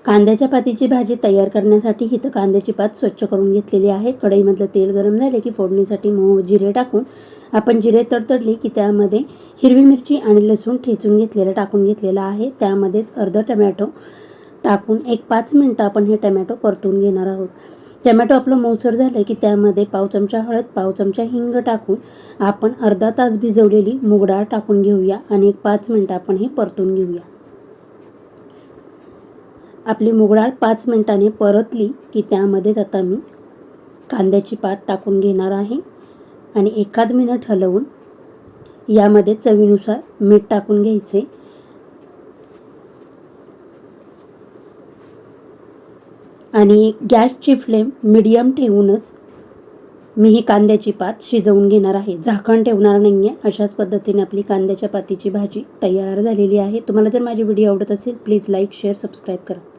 कांद्याच्या पातीची भाजी तयार करण्यासाठी इथं कांद्याची पात स्वच्छ करून घेतलेली आहे। कढईमधलं तेल गरम झाले की फोडणीसाठी जिरे टाकून आपण जिरे तडतडले की त्यामध्ये हिरवी मिरची आणि लसूण ठेचून घेतलेलं टाकून घेतलेलं आहे। त्यामध्येच अर्धा टोमॅटो टाकून 1-5 मिनिटं आपण हे टोमॅटो परतून घेणार आहोत। टोमॅटो आपलं मऊसर झालं की त्यामध्ये पाव चमचा हळद, पाव चमचा हिंग टाकून आपण अर्धा तास भिजवलेली मूग डाळ टाकून घेऊया आणि 1-5 मिनिटं आपण हे परतून घेऊया। आपली मूग डाळ 5 मिनिटांनी परतली की त्यामध्येच आता मी कांद्याची पात टाकून घेणार आहे आणि 1 मिनिट हलवून यामध्ये चवीनुसार मीठ टाकून घ्यायचे आणि गॅसची फ्लेम मीडियम ठेवूनच मी ही कांद्याची पात शिजवून घेणार आहे। झाकण ठेवणार नाही आहे। अशाच पद्धतीने आपली कांद्याच्या पातीची भाजी तयार झालेली आहे। तुम्हाला जर माझी व्हिडिओ आवडत असेल प्लीज लाईक, शेअर, सबस्क्राईब करा।